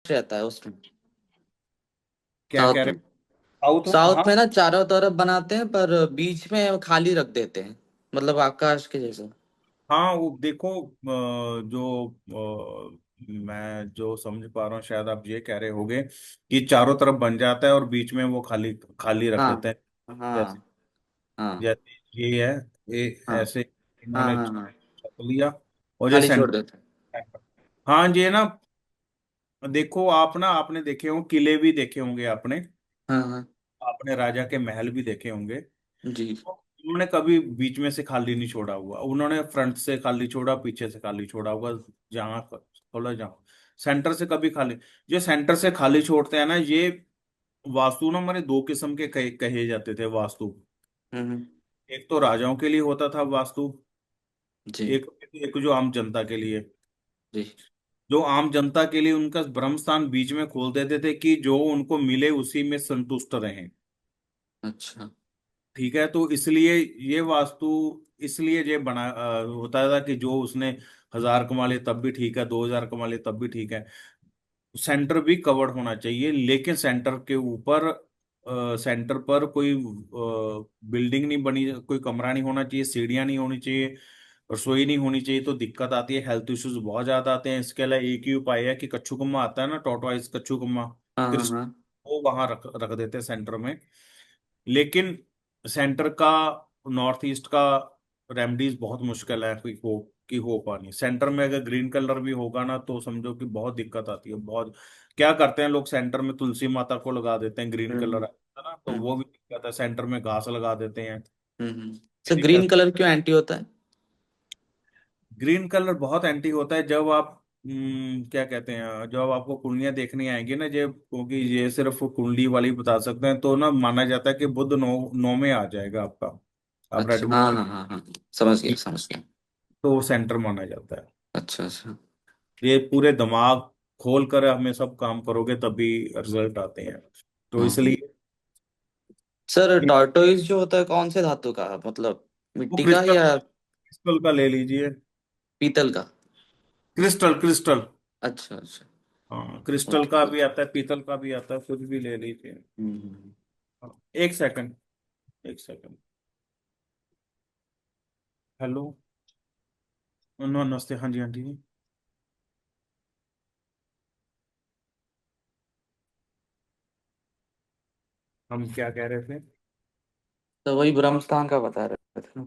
रहता है उसमें। क्या कह साउथ रहे? में। साउथ में, हाँ। साउथ में ना चारों तरफ बनाते हैं पर बीच में खाली रख देते हैं। मतलब आकाश के जैसा। हाँ, वो देखो, जो मैं जो समझ पा रहा हूँ, शायद आप ये कह रहे होगे कि चारों तरफ बन जाता है और बीच में वो खाली खाली रख हाँ देते हैं। जैसे हाँ हाँ जैसे ये है, ये हाँ ऐसे हाँ इन्होंने हाँ हाँ। छप लिया। और ये खाली छोड़ सेंटर। देते हैं। हाँ, ये ना, देखो आप ना, आपने देखे होंगे किले भी देखे होंगे आपने। हाँ हाँ। आपने राजा के महल भी देखे होंगे। जी। तो उन्होंने कभी बीच में से खाली नहीं छोड़ा हुआ, उन्होंने फ्रंट से खाली छोड़ा, पीछे से खाली छोड़ा हुआ। जहाँ थोड़ा जहाँ सेंटर से कभी खाली। जो सेंटर से खाली छोड़ते हैं ना, ये वास्तु ना हमारे दो किस्म के कहे जाते थे वास्तु। हम्म। एक तो राजाओं के लिए होता था वास्तु। जी एक जो आम जनता के लिए। जी। जो आम जनता के लिए उनका ब्रह्म स्थान बीच में खोल देते थे कि जो उनको मिले उसी में संतुष्ट रहें। अच्छा। ठीक है, तो इसलिए ये वास्तु, इसलिए ये बना होता था कि जो उसने 1,000 कमा लिए तब भी ठीक है, 2,000 कमा लिए तब भी ठीक है। सेंटर भी कवर्ड होना चाहिए, लेकिन सेंटर के ऊपर, सेंटर पर कोई बिल्डिंग नहीं बनी, कोई कमरा नहीं होना चाहिए, सीढ़ियां नहीं होनी चाहिए, रसोई नहीं होनी चाहिए। तो दिक्कत आती है, हेल्थ इश्यूज बहुत ज्यादा आते हैं। इसके अलावा एक ही उपाय है कि कच्चू कम्मा आता है ना, टॉर्टोइज कच्चू कम्मा, हाँ हाँ क्रिस्ट, हाँ। वो वहां रख रख देते हैं सेंटर में। लेकिन सेंटर का, नॉर्थ ईस्ट का रेमडीज बहुत मुश्किल है कि हो पानी। सेंटर में अगर ग्रीन कलर भी होगा ना, तो समझो कि बहुत दिक्कत आती है बहुत। क्या करते हैं लोग, सेंटर में तुलसी माता को लगा देते हैं, ग्रीन कलर हम्म है ना, तो वो हम्म भी दिक्कत है। सेंटर में घास लगा देते हैं, ये सर ग्रीन दिक्कत। कलर क्यों एंटी होता है? ग्रीन कलर बहुत एंटी होता है जब आप, क्या कहते हैं, जब आपको कुंडलियां देखनी आएंगी ना, जब, क्योंकि ये सिर्फ कुंडली वाली बता सकते हैं, तो ना माना जाता है कि बुध नौ नौ में आ जाएगा आपका। आप रेड अच्छा बुक हाँ की, हाँ हाँ हाँ। समझ गया समझ गया। तो सेंटर माना जाता है। अच्छा अच्छा। ये पूरे दिमाग खोल कर हमें सब काम करोगे तभी रिजल्ट आते हैं। तो हाँ हाँ। इसलिए सर टॉर्टोइज जो होता है कौन से धातु का, मतलब वो मिट्टी का क्रिस्टल या क्रिस्टल का ले लीजिए। पीतल का? Crystal crystal. अच्छा अच्छा। हाँ, क्रिस्टल ओके। का भी आता है, पीतल का भी आता है, कुछ भी ले लीजिए। हम्म। हाँ, एक सेकंड, एक सेकंड। हेलो। नमस्ते, हाँ जी, हाँ जी। हम क्या कह रहे थे? तो वही ब्रह्मस्थान का बता रहे थे ना?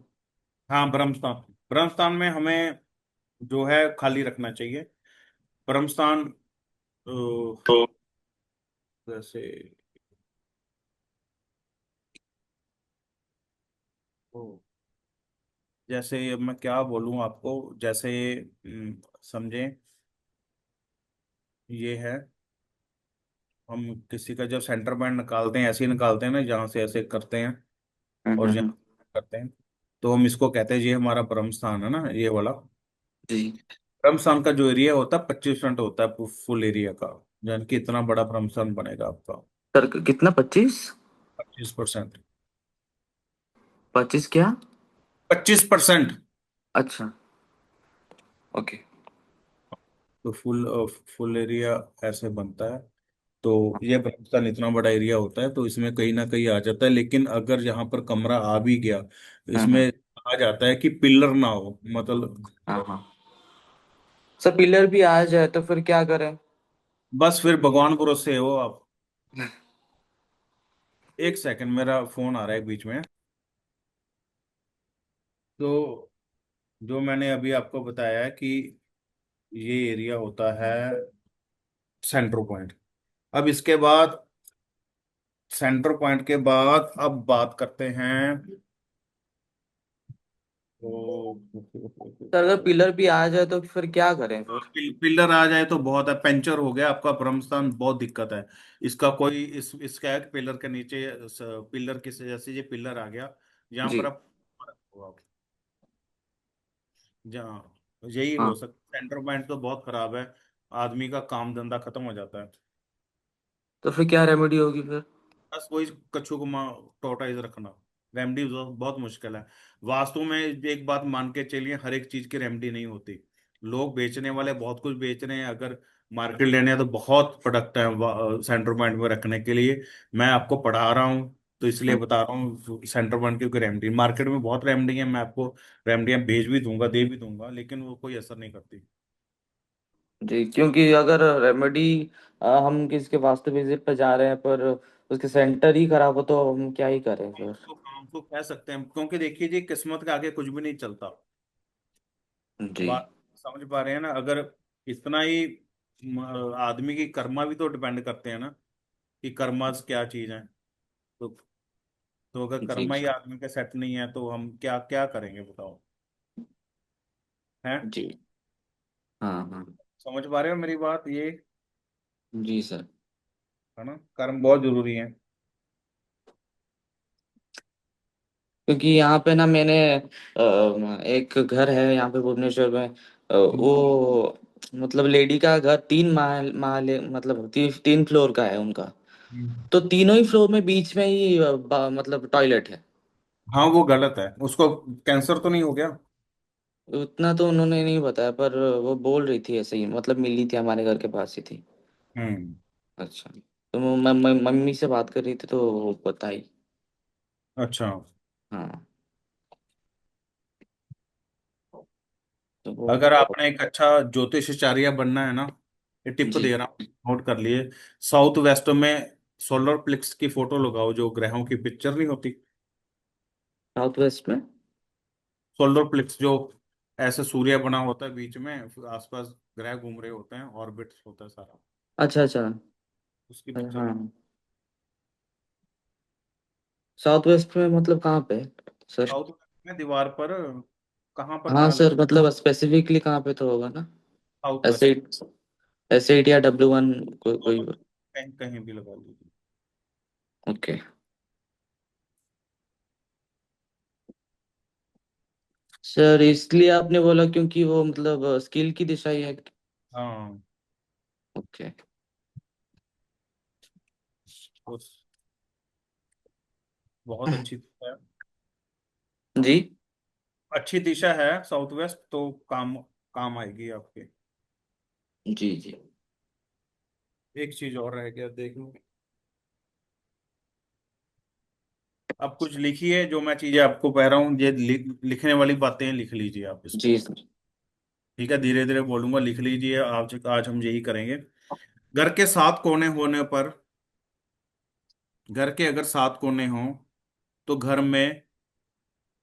हाँ, ब्रह्मस्थान। ब्रह्मस्थान में हमें जो है खाली रखना चाहिए। ब्रह्मस्थान, तो जैसे, ओ, जैसे मैं क्या बोलूं आपको, जैसे, समझें, ये है, हम किसी का जब सेंटर पॉइंट निकालते हैं, ऐसे ही निकालते हैं ना, जहाँ से ऐसे करते हैं और हम्म। जहाँ करते हैं, तो हम इसको कहते हैं, ये हमारा ब्रह्म स्थान है ना, ये वाला। जी। ब्रह्म स्थान का जो एरिया होता है 25% होता है फुल एरिया का। यानी कि इतना बड़ा ब्रह्म स्थान बनेगा आपका। सर कितना 25? 25%। 25 क्या? 25%। अच्छा। ओके। तो फुल एरिया ऐसे बनता है। तो ये ब्रह्मस्थान इतना बड़ा एरिया होता है, तो इसमें कहीं ना कहीं आ जाता है। लेकिन अगर यहाँ पर कमरा आ भी गया, इसमें आ जाता है कि पिलर ना हो, मतलब हाँ हाँ। सर पिलर भी आ जाए तो फिर क्या करें? बस फिर भगवान भरोसे हो आप। एक सेकंड, मेरा फोन आ रहा है बीच में। तो जो मैंने अभी आपको बताया है कि ये एरिया होता है सेंटर पॉइंट। अब इसके बाद, सेंटर पॉइंट के बाद अब बात करते हैं। सर अगर तो पिलर भी आ जाए तो फिर क्या करें फिर? पिलर आ जाए तो बहुत है, पेंचर हो गया आपका ब्रह्मस्थान, बहुत दिक्कत है। इसका कोई इसका है कि पिलर के नीचे, पिलर के जैसे ये पिलर आ गया, यहाँ जी। पर आप जहाँ, यही हो हाँ। सकता, सेंटर पॉइंट तो बहुत खराब है। आदमी का काम धंधा खत्म हो जाता है। तो फिर क्या रेमेडी होगी फिर? बस वही कच्छू को टोटाइज रखना। रेमडी बहुत मुश्किल है। वास्तु में एक बात मान के चलिए, हर एक चीज की रेमडी नहीं होती। लोग बेचने वाले बहुत कुछ बेच रहे हैं। अगर मार्केट लेने हैं तो बहुत प्रोडक्ट है सेंटर पॉइंट में रखने के लिए। मैं आपको पढ़ा रहा हूँ तो इसलिए बता रहा हूँ सेंटर पॉइंट, क्योंकि रेमडी मार्केट में बहुत रेमडी है, मैं आपको रेमडियाँ भेज भी दूंगा, दे भी दूंगा, लेकिन वो कोई असर नहीं करती। जी, क्योंकि अगर रेमेडी हम किसके वास्तु विजिट पे जा रहे हैं पर उसके सेंटर ही खराब हो तो हम क्या ही करें फिर। हम तो कह सकते हैं, क्योंकि देखिए जी, किस्मत के आगे कुछ भी नहीं चलता। जी। बात समझ पा रहे हैं ना? अगर इतना ही आदमी की कर्मा भी तो डिपेंड करते हैं ना, कि कर्मा क्या चीज है। तो तो अगर जी। कर्मा ही आदमी का सेट नहीं है तो हम क्या क्या करेंगे बताओ? हैं? जी। हाँ हाँ। समझ पा रहे हो मेरी बात ये? जी सर। है ना, कर्म बहुत जरूरी है। क्योंकि यहाँ पे ना मैंने एक घर है यहाँ पे भुवनेश्वर में, वो मतलब लेडी का घर 3 महल मतलब 3 फ्लोर का है उनका। हम्म। तो तीनों ही फ्लोर में बीच में ही मतलब टॉयलेट है। हाँ वो गलत है, उसको कैंसर तो नहीं हो गया? उतना तो उन्होंने नहीं बताया, पर वो बोल रही थी ऐसे ही, मतलब मिली थी हमारे घर के पास ही थी। हम्म। अच्छा। तो मम्मी से बात कर रही थी तो वो बताई। अच्छा। हाँ। तो वो अगर आपने एक अच्छा ज्योतिषाचार्य बनना है ना, ये टिप जी। दे रहा हूँ, नोट कर लिए। साउथ वेस्ट में सोलर प्लेक्स की फोटो लगाओ, जो ग्रहों की पिक्चर नहीं होती। साउथ वेस्ट में। सोलर प्लेक्स जो ऐसे सूर्य बना होता है बीच में, फिर आसपास ग्रह घूम रहे होते हैं, ऑर्बिट होता है सारा, अच्छा अच्छा। उसकी पिक्चर लगा। हाँ। साउथ वेस्ट में मतलब कहाँ पे सर? साउथ वेस्ट में दीवार पर, कहाँ पर हाँ कहाँ लगा? सर, मतलब स्पेसिफिकली कहाँ पे तो होगा ना। South S waste. Eight, S8 या W1, कोई। कहीं कहीं भी लगा लीजिए। ओके। सर इसलिए आपने बोला क्योंकि वो मतलब स्किल की दिशा ही है। हाँ। ओके। उस बहुत अच्छी दिशा है। जी। अच्छी दिशा है साउथ वेस्ट, तो काम काम आएगी आपके। जी जी। एक चीज और रह गया देख लो। अब कुछ लिखिए, जो मैं चीजें आपको कह रहा हूँ, ये लिखने वाली बातें लिख लीजिए आप इस जी पे। सर। ठीक है, धीरे धीरे बोलूंगा, लिख लीजिए। आज आज हम यही करेंगे। घर के 7 कोने होने पर, घर के अगर 7 कोने हों तो घर में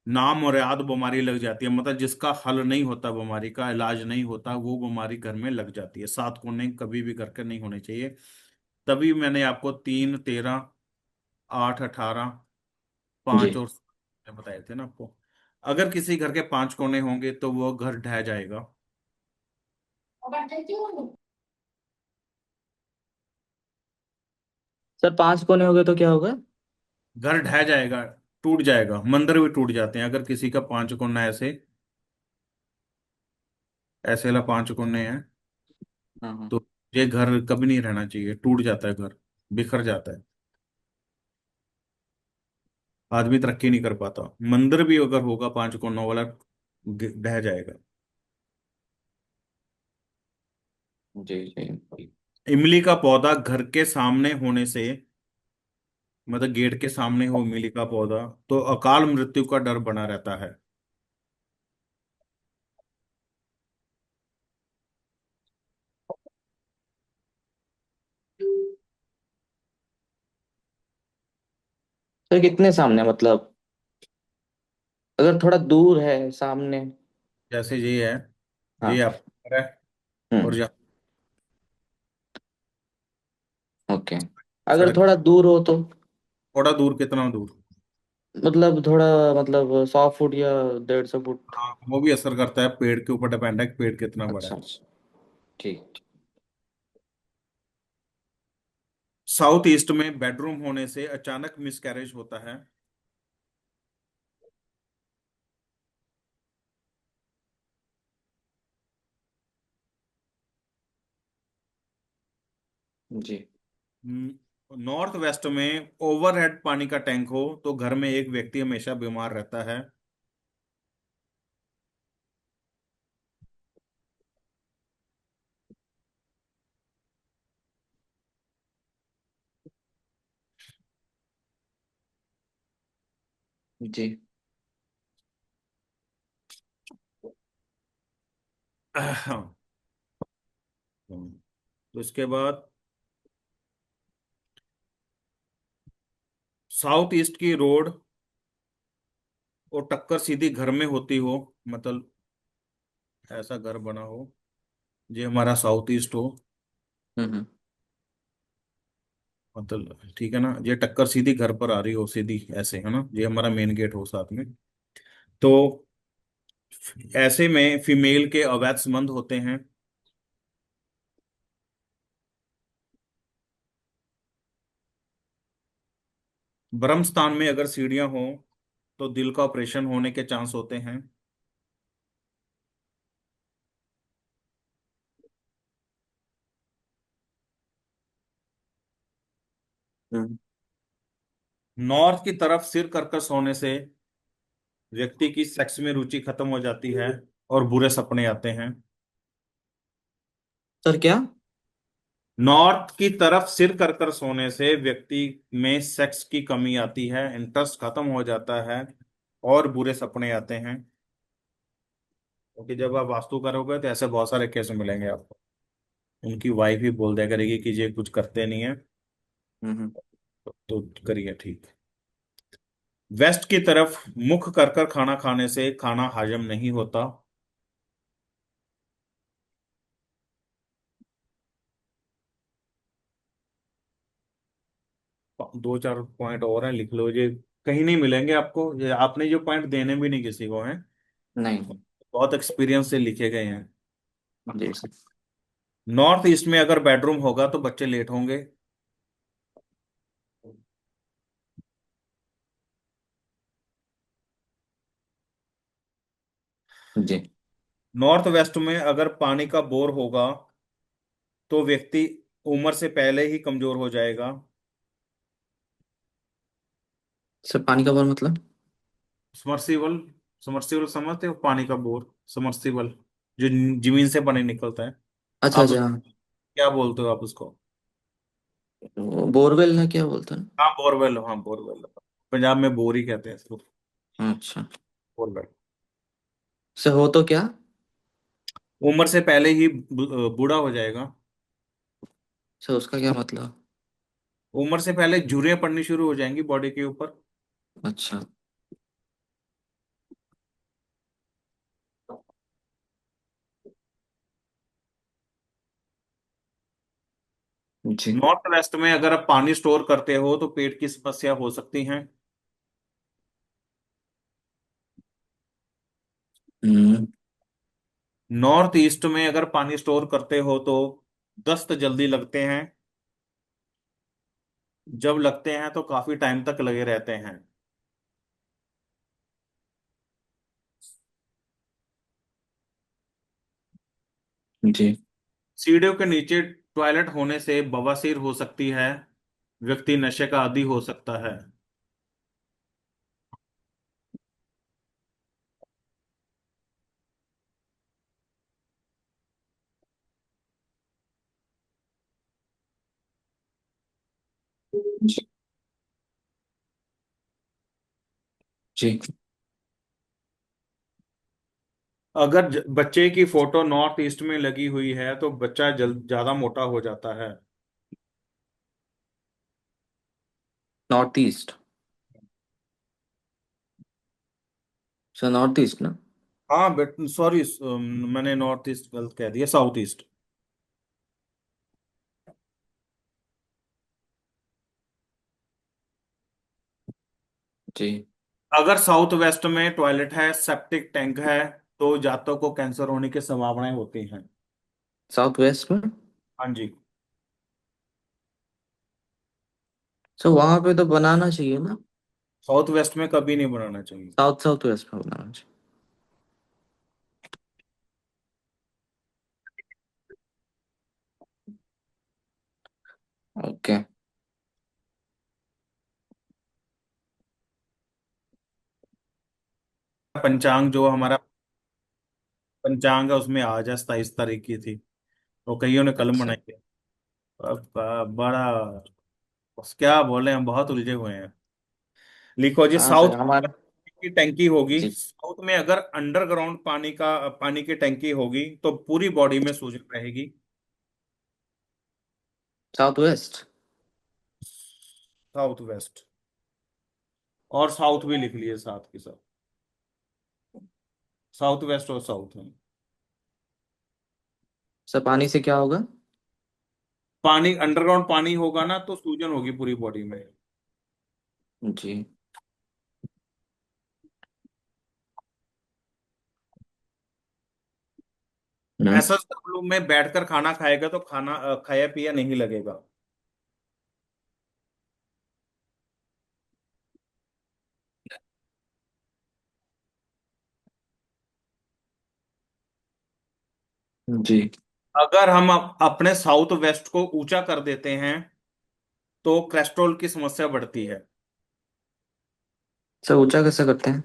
नामुराद बीमारी लग जाती है, मतलब जिसका हल नहीं होता, बीमारी का इलाज नहीं होता, वो बीमारी घर में लग जाती है। 7 कोने कभी भी घर के नहीं होने चाहिए। तभी मैंने आपको 3, 13, 8, 18, जी। 5 और बताए थे ना आपको। अगर किसी घर के 5 कोने होंगे तो वो घर ढह जाएगा। सर 5 कोने हो गए तो क्या होगा? घर ढह जाएगा, टूट जाएगा। मंदिर भी टूट जाते हैं अगर किसी का 5 कोना ऐसे, ऐसे ला 5 कोने हैं, हाँ हाँ। तो ये घर कभी नहीं रहना चाहिए, टूट जाता है घर, बिखर जाता है, आदमी तरक्की नहीं कर पाता। मंदिर भी अगर होगा 5 कोनों वाला, ढह जाएगा। जी जी। इमली का पौधा घर के सामने होने से, मतलब गेट के सामने हो इमली का पौधा, तो अकाल मृत्यु का डर बना रहता है। सर कितने सामने मतलब, अगर थोड़ा दूर है सामने? जैसे ये है, ये हाँ। आपका घर है, और हम्म। जहाँ ओके। अगर सड़क, थोड़ा दूर हो तो? थोड़ा दूर, कितना दूर? मतलब थोड़ा, मतलब 100 फुट या 150 फुट? हाँ वो भी असर करता है, पेड़ के ऊपर डिपेंड है कि पेड़ कितना बड़ा अच्छा है। अच्छा। ठीक। साउथ ईस्ट में बेडरूम होने से अचानक मिसकैरेज होता है। जी। नॉर्थ वेस्ट में ओवरहेड पानी का टैंक हो तो घर में एक व्यक्ति हमेशा बीमार रहता है। जी। तो इसके बाद साउथ ईस्ट की रोड और टक्कर सीधी घर में होती हो, मतलब ऐसा घर बना हो, ये हमारा साउथ ईस्ट हो, हम्म। मतलब ठीक है ना, ये टक्कर सीधी घर पर आ रही हो, सीधी ऐसे है ना, ये हमारा मेन गेट हो साथ में। तो ऐसे में फीमेल के अवैध संबंध होते हैं। ब्रह्म स्थान में अगर सीढ़ियां हो तो दिल का ऑपरेशन होने के चांस होते हैं। हम्म। नॉर्थ की तरफ सिर कर कर सोने से व्यक्ति की सेक्स में रुचि खत्म हो जाती है और बुरे सपने आते हैं। सर क्या? नॉर्थ की तरफ सिर कर कर सोने से व्यक्ति में सेक्स की कमी आती है, इंटरेस्ट खत्म हो जाता है और बुरे सपने आते हैं। क्योंकि जब आप वास्तु करोगे तो ऐसे बहुत सारे केस मिलेंगे आपको, उनकी वाइफ ही बोल दिया करेगी कि ये कुछ करते नहीं है, हम्म। तो करिए ठीक। वेस्ट की तरफ मुख कर कर खाना खाने से खाना हजम नहीं होता। दो चार पॉइंट और हैं, लिख लो, ये कहीं नहीं मिलेंगे आपको, ये आपने जो पॉइंट देने भी नहीं किसी को हैं, नहीं। बहुत एक्सपीरियंस से लिखे गए हैं। जी सर। नॉर्थ ईस्ट में अगर बेडरूम होगा तो बच्चे लेट होंगे। जी। नॉर्थ वेस्ट में अगर पानी का बोर होगा तो व्यक्ति उम्र से पहले ही कमजोर हो जाएगा। सर पानी का बोर मतलब? समर्सिबल, समर्सिबल समझते हो, पानी का बोर, समर्सिबल, जो जमीन से पानी निकलता है। अच्छा आप अच्छा, हाँ। क्या बोलते हो आप उसको? बोरवेल ना क्या बोलते हैं? हाँ बोरवेल, हाँ बोरवेल, पंजाब में बोर ही कहते हैं इसको, अच्छा। बोरवेल। सर हो तो क्या? उम्र से पहले ही बूढ़ा हो जाएगा। सर उसका क्या मतलब? उम्र से पहले झुर्रियां पड़नी शुरू हो जाएंगी बॉडी के ऊपर। अच्छा। जी। नॉर्थ वेस्ट में अगर आप पानी स्टोर करते हो तो पेट की समस्या हो सकती है। हम्म। नॉर्थ ईस्ट में अगर पानी स्टोर करते हो तो दस्त जल्दी लगते हैं, जब लगते हैं तो काफी टाइम तक लगे रहते हैं। जी। सीढ़ियों के नीचे टॉयलेट होने से बवासीर हो सकती है, व्यक्ति नशे का आदी हो सकता है। जी। जी। अगर बच्चे की फोटो नॉर्थ ईस्ट में लगी हुई है तो बच्चा ज्यादा मोटा हो जाता है। North east. Sir north east ना? हाँ बेट सॉरी, मैंने नॉर्थ ईस्ट गलत कह दिया, साउथ ईस्ट। जी। अगर साउथ वेस्ट में टॉयलेट है, सेप्टिक टैंक है, तो जातकों को कैंसर होने की संभावनाएं होती हैं। साउथ वेस्ट में? हाँ जी। सर वहां पे तो बनाना चाहिए ना। साउथ वेस्ट में कभी नहीं बनाना चाहिए। साउथ साउथ वेस्ट में बनाना चाहिए। ओके। पंचांग जो हमारा पंचांग है उसमें आज है 27 तारीख की थी, तो कईयों ने कलम अच्छा। बनाई है। बड़ा, बस क्या बोले, हम बहुत उलझे हुए हैं। लिखो जी, हाँ साउथ सर हमारा। की टैंकी होगी, जी। साउथ में अगर अंडरग्राउंड पानी की टैंकी होगी तो पूरी बॉडी में सूजन रहेगी। South west. साउथ वेस्ट, और साउथ भी लिख लिए साथ के साथ, साउथ वेस्ट और साउथ में। सर पानी से क्या होगा? पानी, अंडरग्राउंड पानी होगा ना तो सूजन होगी पूरी बॉडी में। जी। हम्म। ऐसा सब लोग में बैठकर खाना खाएगा तो खाना खाया पिया नहीं लगेगा। जी। अगर हम अपने साउथ वेस्ट को ऊंचा कर देते हैं तो कोलेस्ट्रॉल की समस्या बढ़ती है। सर ऊंचा कैसे करते हैं?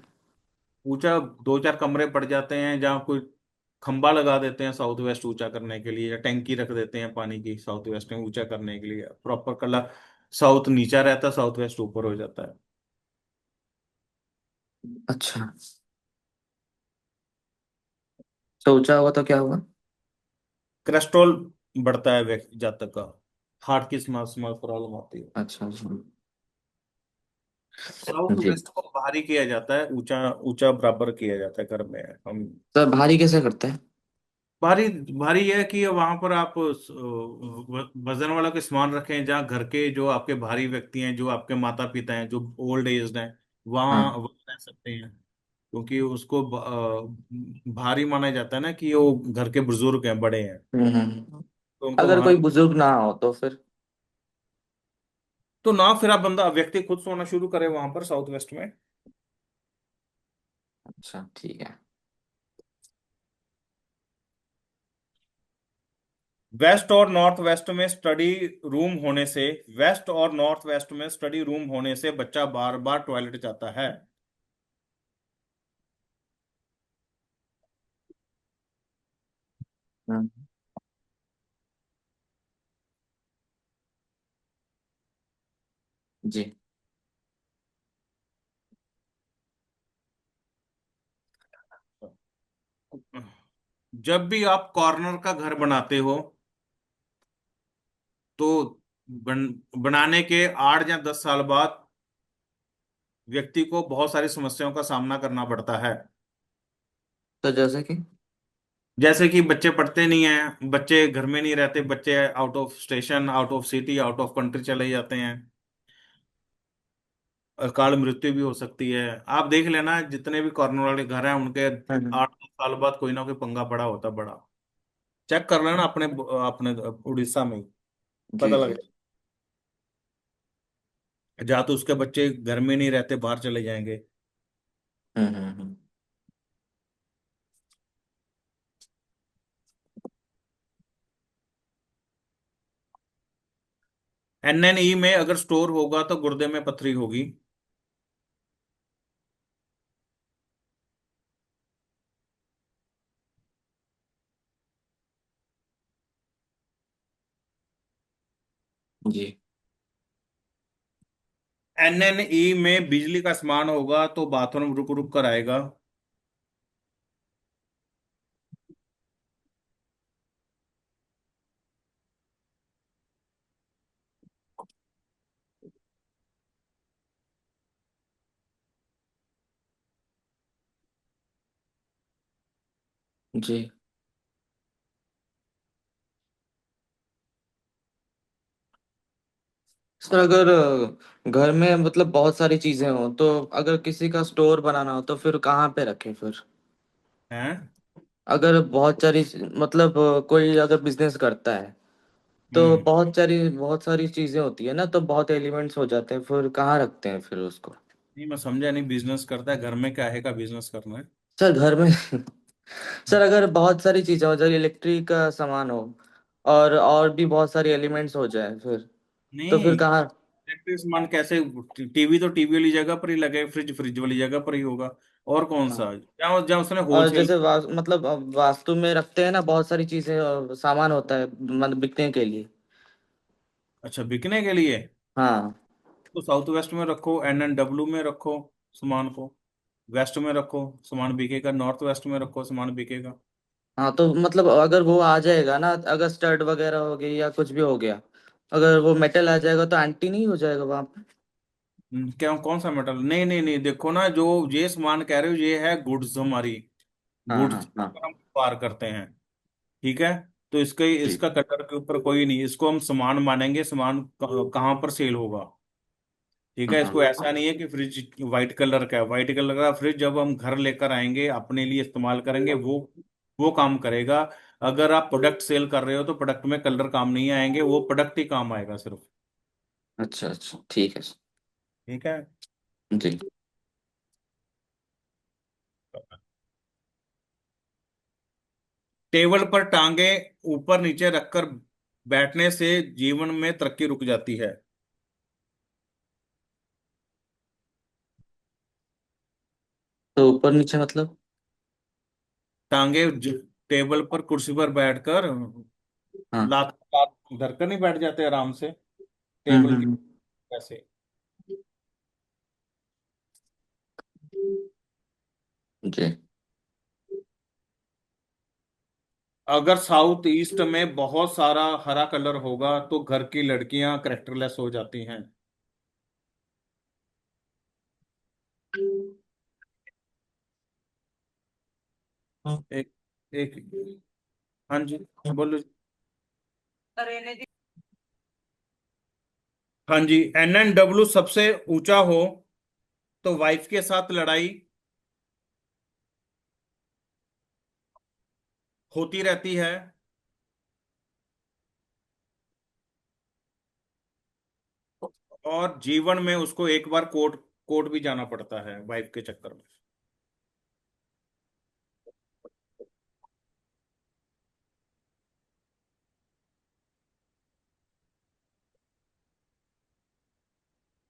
ऊंचा, दो चार कमरे पड़ जाते हैं जहाँ कोई खंबा लगा देते हैं साउथ वेस्ट ऊंचा करने के लिए, या टैंकी रख देते हैं पानी की साउथ वेस्ट में ऊंचा करने के लिए, प्रॉपर कला। साउथ नीचा रहता है, साउथ वेस्ट ऊपर हो जाता है। अच्छा। तो ऊंचा हुआ तो क्या हुआ? कोलेस्ट्रॉल बढ़ता है व्यक्ति जातक का, हार्ट की स्मॉल प्रॉब्लम होती है। अच्छा अच्छा। साउथ जी। वेस्ट को भारी किया जाता है, ऊंचा ऊंचा बराबर किया जाता है घर में हम। सर भारी कैसे करते हैं? भारी, भारी यह है कि वहां पर आप वजन वाला कोई सामान रखें, जहाँ घर के जो आपके भारी व्यक्ति हैं, जो आपके माता पिता हैं जो ओल्ड एज हैं, वहाँ हाँ। वहाँ रह सकते हैं। क्योंकि उसको भारी माना जाता है ना, कि वो घर के बुजुर्ग हैं, बड़े हैं, तो उनको अगर वहां। कोई बुजुर्ग ना हो तो फिर? तो ना, फिर आप बंदा व्यक्ति खुद सोना शुरू करे वहां पर साउथ वेस्ट में। अच्छा ठीक है। वेस्ट और नॉर्थ वेस्ट में स्टडी रूम होने से वेस्ट और नॉर्थ वेस्ट में स्टडी रूम होने से बच्चा बार बार टॉयलेट जाता है। हम्म। जी। जब भी आप कॉर्नर का घर बनाते हो तो बनाने के 8 या 10 साल बाद व्यक्ति को बहुत सारी समस्याओं का सामना करना पड़ता है। तो जैसे कि? जैसे कि बच्चे पढ़ते नहीं हैं, बच्चे घर में नहीं रहते, बच्चे out of station, out of city, out of country चले जाते हैं। अकाल मृत्यु भी हो सकती है। आप देख लेना जितने भी कॉर्नर वाले घर हैं उनके हम्म। 8 साल बाद कोई ना कोई पंगा पड़ा होता बड़ा। चेक कर लेना अपने अपने उड़ीसा में ही, जी पता लग जी। जाए। जहाँ तो उसके बच्चे घर में नहीं रहते, बाहर चले जाएंगे। हम्म। एनएनई में अगर स्टोर होगा तो गुर्दे में पथरी होगी। जी। एनएनई में बिजली का समान होगा तो बाथरूम रुक रुक कर आएगा। जी। सर अगर घर में मतलब बहुत सारी चीजें हो तो अगर किसी का स्टोर बनाना हो तो फिर कहाँ पे रखें फिर? हैं? अगर बहुत सारी मतलब कोई अगर बिजनेस करता है तो हम्म। बहुत सारी चीजें होती है ना, तो बहुत एलिमेंट्स हो जाते हैं, फिर कहाँ रखते हैं फिर उसको? नहीं, मैं समझा नहीं, बिजनेस करता है घर में, क्या है का बिजनेस करना है? सर घर में सर अगर बहुत सारी चीजें हो, जैसे इलेक्ट्रिक का सामान हो और भी बहुत सारी एलिमेंट्स हो जाए फिर, तो फिर नहीं, कहाँ? इलेक्ट्रिक सामान कैसे? टीवी तो टीवी वाली जगह पर ही लगे, फ्रिज फ्रिज वाली जगह पर ही होगा। और कौन हाँ। सा जहाँ जहाँ उसने और होलसेल। जैसे मतलब वास्तु में रखते हैं ना, बहुत सारी चीजें सामान होता है मतलब बिकने के लिए। अच्छा, बिकने के लिए? हाँ। तो साउथ वेस्ट में रखो, एन एन डब्ल्यू में रखो सामान को। वेस्ट में रखो सामान बिकेगा, नॉर्थ वेस्ट में रखो सामान बिकेगा। हाँ तो मतलब अगर वो आ जाएगा ना, अगर स्टड वगैरह हो गई या कुछ भी हो गया, अगर वो मेटल आ जाएगा तो एंटी नहीं हो जाएगा वहां पे? क्या कौन सा मेटल? नहीं नहीं नहीं, देखो ना, जो ये सामान कह रहे हो ये है गुड्स हमारी, हाँ हाँ गुड्स हाँ। हम पार करते हैं। ठीक है, तो इसका जी। इसका कटर के ऊपर कोई नहीं, इसको हम सामान मानेंगे, सामान कहाँ पर सेल होगा। ठीक है, इसको हाँ। ऐसा नहीं है कि फ्रिज व्हाइट कलर का है, व्हाइट कलर का फ्रिज जब हम घर लेकर आएंगे अपने लिए इस्तेमाल करेंगे, वो काम करेगा। अगर आप प्रोडक्ट सेल कर रहे हो तो प्रोडक्ट में कलर काम नहीं आएंगे, वो प्रोडक्ट ही काम आएगा सिर्फ। अच्छा अच्छा, ठीक है सर। ठीक है। जी। टेबल पर टांगे ऊपर नीचे रखकर बैठने से जीवन में तरक्की रुक जाती है। तो ऊपर नीचे मतलब? टांगे टेबल पर कुर्सी पर बैठकर हाँ। लात लात धरकर नहीं बैठ जाते आराम से टेबल के, हम्म। ऐसे। जी। अगर साउथ ईस्ट में बहुत सारा हरा कलर होगा तो घर की लड़कियां करेक्टरलेस हो जाती हैं। एक एक हाँ जी, बोलो। हाँ जी, NNW सबसे ऊंचा हो तो वाइफ के साथ लड़ाई होती रहती है, और जीवन में उसको एक बार कोर्ट कोर्ट भी जाना पड़ता है वाइफ के चक्कर में।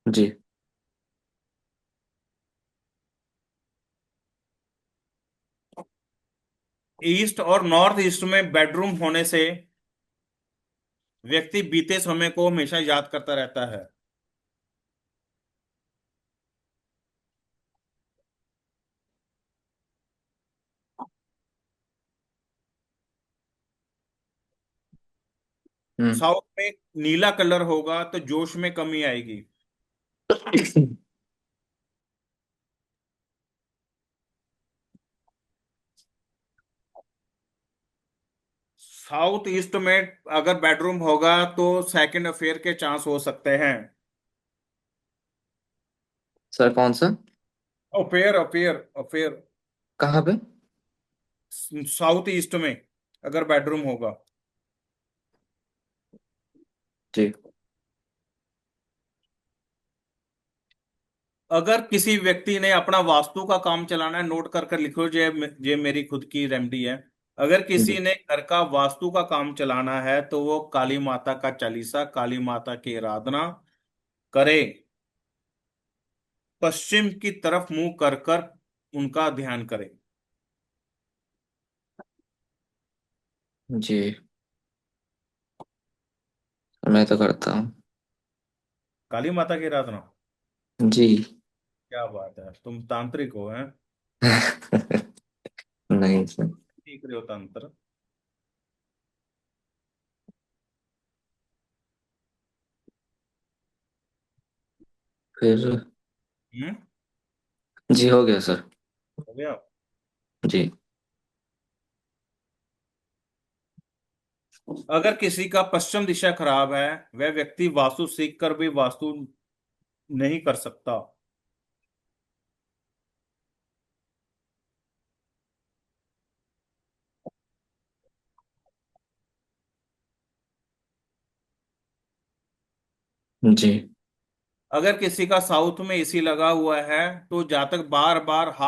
जी। ईस्ट और नॉर्थ ईस्ट में बेडरूम होने से व्यक्ति बीते समय को हमेशा याद करता रहता है। हम्म। साउथ में नीला कलर होगा तो जोश में कमी आएगी। साउथ ईस्ट में अगर बेडरूम होगा तो सेकंड अफेयर के चांस हो सकते हैं। सर कौन सा? Affair affair affair. कहाँ पे? साउथ ईस्ट में अगर बेडरूम होगा। जी। अगर किसी व्यक्ति ने अपना वास्तु का काम चलाना है, नोट कर कर लिखो, ये मेरी खुद की रेमेडी है। अगर किसी जी। ने घर का वास्तु का काम चलाना है तो वो काली माता का चालीसा, काली माता की आराधना करे, पश्चिम की तरफ मुंह कर कर उनका ध्यान करे। जी। मैं तो करता हूँ। काली माता की आराधना। जी। क्या बात है, तुम तांत्रिक हो हैं? नहीं सर। सीख रहे हो तंत्र। फिर? हम्म। जी हो गया सर। हो गया। जी। अगर किसी का पश्चिम दिशा खराब है, वह व्यक्ति वास्तु सीख कर भी वास्तु नहीं कर सकता। जी। अगर किसी का साउथ में एसी लगा हुआ है तो जातक बार बार हाथ